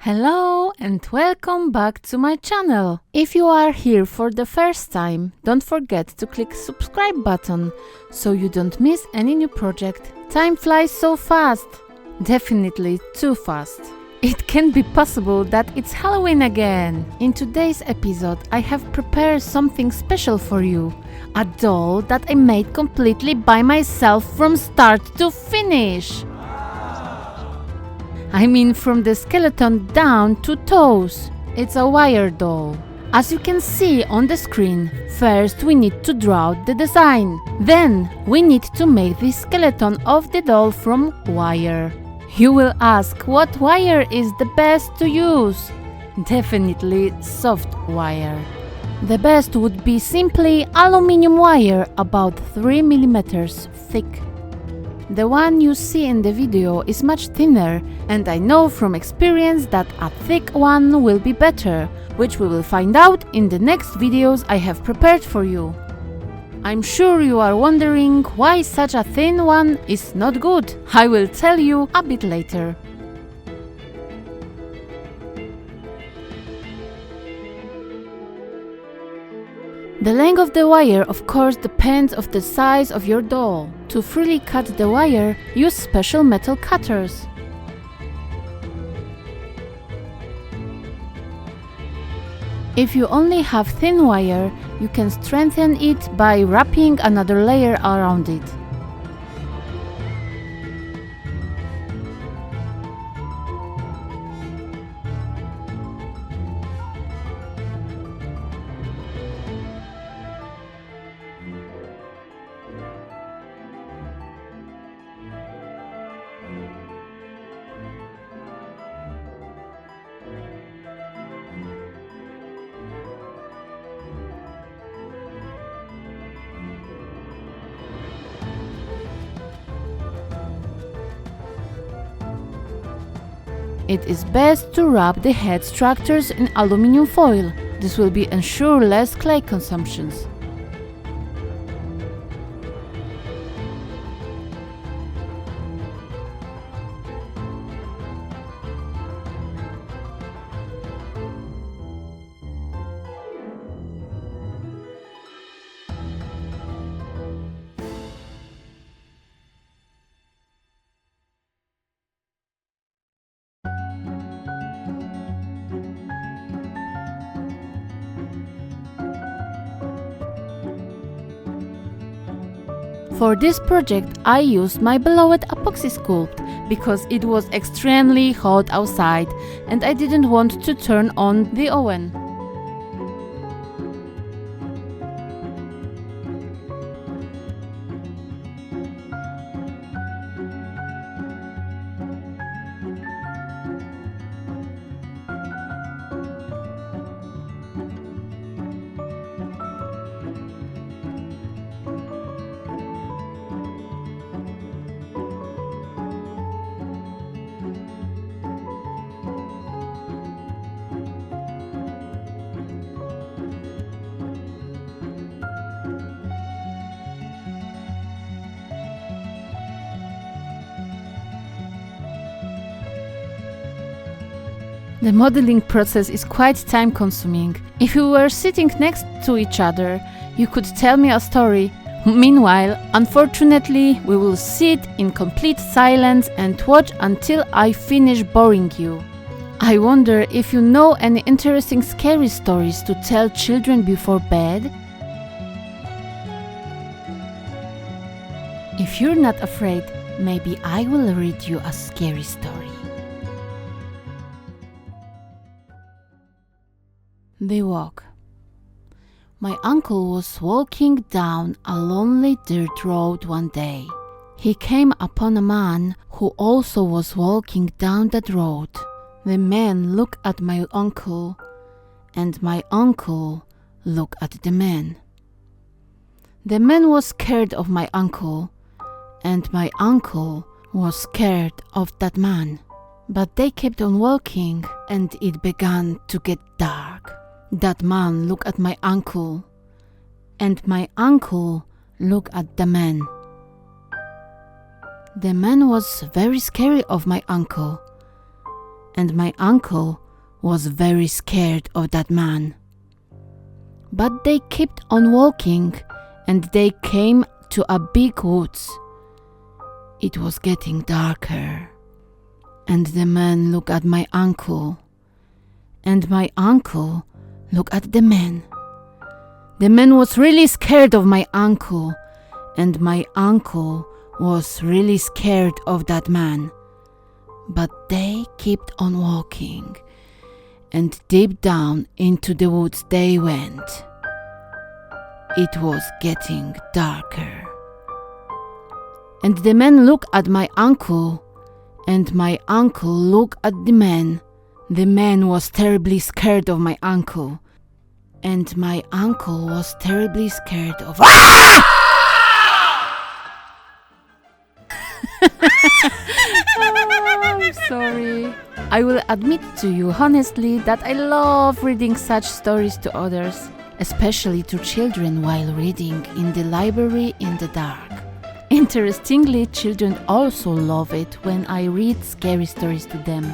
Hello and welcome back to my channel. If you are here for the first time, don't forget to click subscribe button so you don't miss any new project. Time flies so fast, definitely too fast. It can be possible that it's Halloween again. In today's episode I have prepared something special for you. A doll that I made completely by myself from start to finish. I mean from the skeleton down to toes. It's a wire doll. As you can see on the screen, first we need to draw the design. Then we need to make the skeleton of the doll from wire. You will ask what wire is the best to use? Definitely soft wire. The best would be simply aluminum wire about 3 mm thick. The one you see in the video is much thinner, and I know from experience that a thick one will be better, which we will find out in the next videos I have prepared for you. I'm sure you are wondering why such a thin one is not good. I will tell you a bit later. The length of the wire of course depends on the size of your doll. To freely cut the wire, use special metal cutters. If you only have thin wire, you can strengthen it by wrapping another layer around it. It is best to wrap the head structures in aluminum foil. This will ensure less clay consumptions. For this project I used my beloved epoxy sculpt because it was extremely hot outside and I didn't want to turn on the oven. The modeling process is quite time-consuming. If you were sitting next to each other, you could tell me a story. Meanwhile, unfortunately, we will sit in complete silence and watch until I finish boring you. I wonder if you know any interesting scary stories to tell children before bed? If you're not afraid, maybe I will read you a scary story. The walk. My uncle was walking down a lonely dirt road one day. He came upon a man who also was walking down that road. The man looked at my uncle, and my uncle looked at the man. The man was scared of my uncle, and my uncle was scared of that man. But they kept on walking, and it began to get dark. That man looked at my uncle, and my uncle looked at the man. The man was very scary of my uncle, and my uncle was very scared of that man. But they kept on walking, and they came to a big woods. It was getting darker, and the man looked at my uncle, and my uncle looked at the man. The man was really scared of my uncle, and my uncle was really scared of that man. But they kept on walking, and deep down into the woods they went. It was getting darker. And the man looked at my uncle, and my uncle looked at the man. The man was terribly scared of my uncle, and my uncle was terribly scared of... I'm sorry. I will admit to you honestly that I love reading such stories to others, especially to children while reading in the library in the dark. Interestingly, children also love it when I read scary stories to them.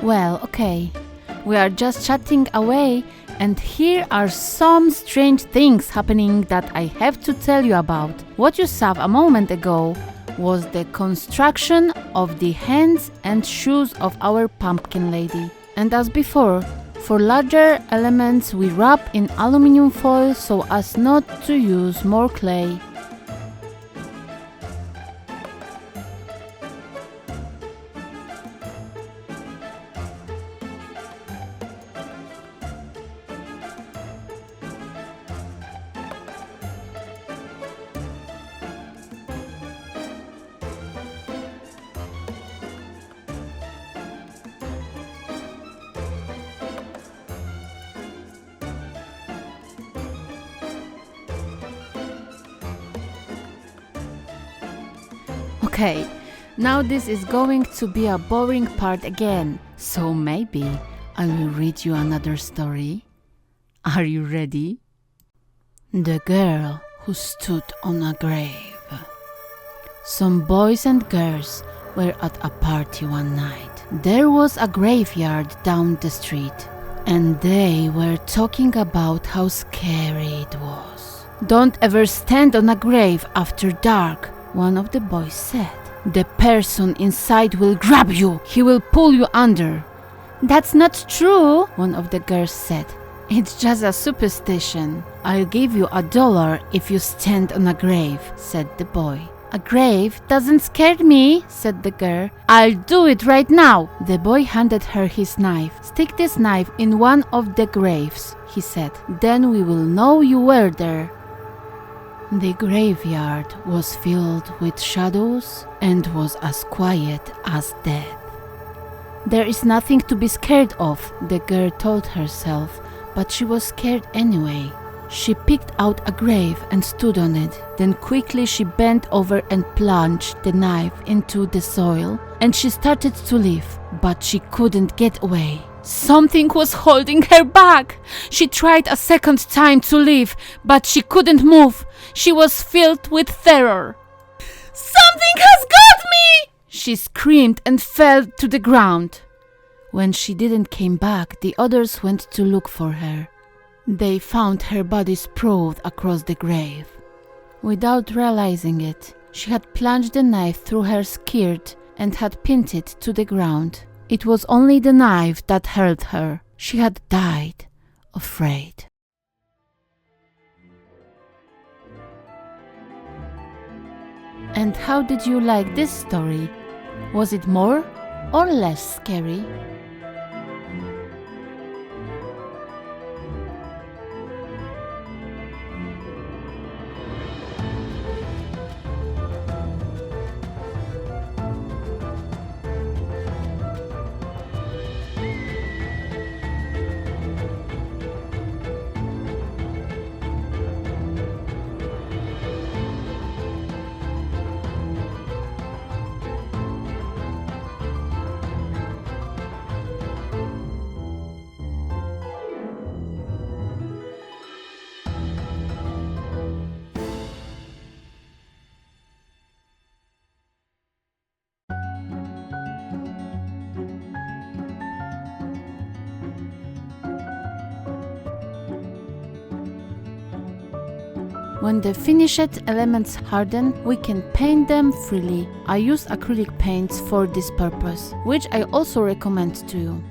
Well, okay, we are just chatting away, and here are some strange things happening that I have to tell you about. What you saw a moment ago was the construction of the hands and shoes of our pumpkin lady. And as before, for larger elements we wrap in aluminum foil so as not to use more clay. Okay, now this is going to be a boring part again, so maybe I will read you another story. Are you ready? The girl who stood on a grave. Some boys and girls were at a party one night. There was a graveyard down the street, and they were talking about how scary it was. "Don't ever stand on a grave after dark," one of the boys said. "The person inside will grab you. He will pull you under." "That's not true," one of the girls said. "It's just a superstition. I'll give you $1 if you stand on a grave," said the boy. "A grave doesn't scare me," said the girl. "I'll do it right now." The boy handed her his knife. "Stick this knife in one of the graves," he said. "Then we will know you were there." The graveyard was filled with shadows and was as quiet as death. "There is nothing to be scared of," the girl told herself, but she was scared anyway. She picked out a grave and stood on it. Then quickly she bent over and plunged the knife into the soil, and she started to leave, but she couldn't get away. Something was holding her back. She tried a second time to leave, but she couldn't move. She was filled with terror. "Something has got me!" she screamed and fell to the ground. When she didn't came back, the others went to look for her. They found her body sprawled across the grave. Without realizing it, she had plunged the knife through her skirt and had pinned it to the ground. It was only the knife that hurt her. She had died, afraid. And how did you like this story? Was it more or less scary? When the finished elements harden, we can paint them freely. I use acrylic paints for this purpose, which I also recommend to you.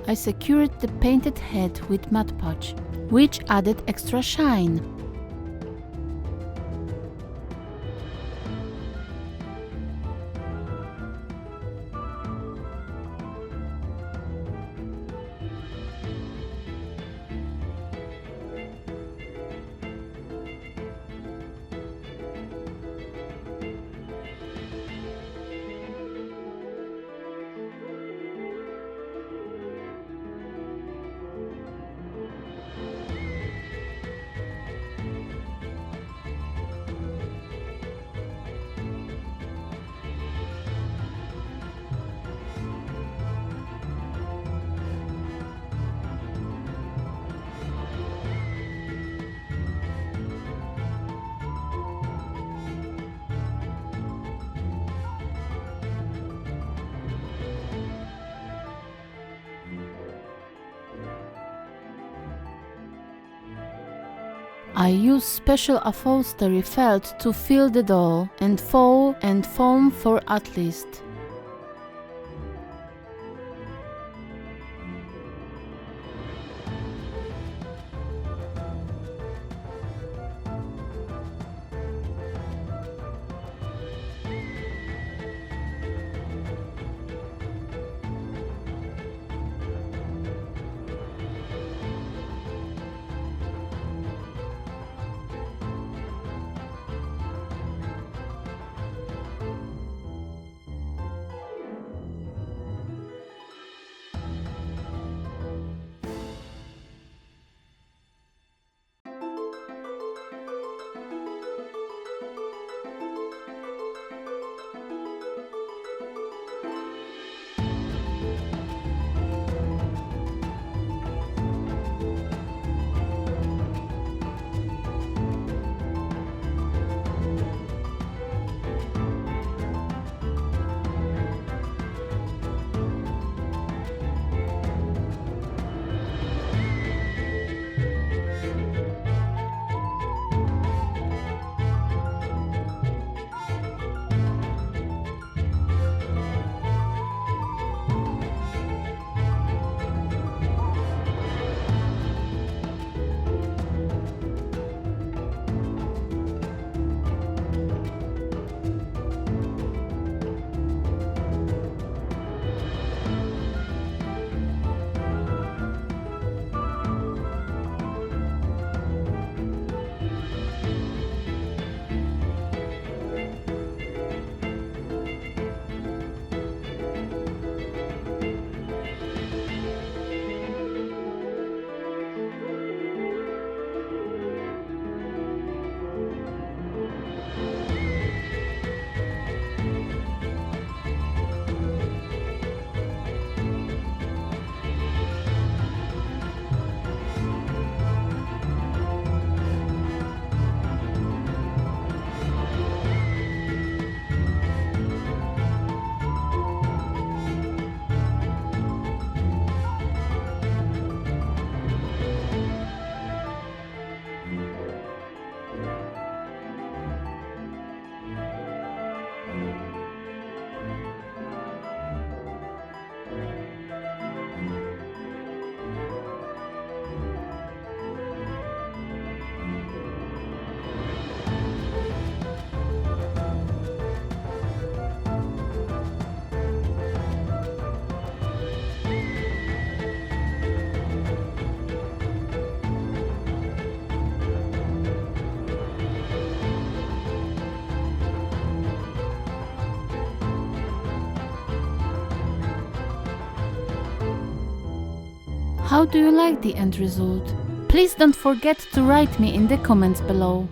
I secured the painted head with Mod Podge, which added extra shine. I use special upholstery felt to fill the doll and foam for at least. How do you like the end result? Please don't forget to write me in the comments below.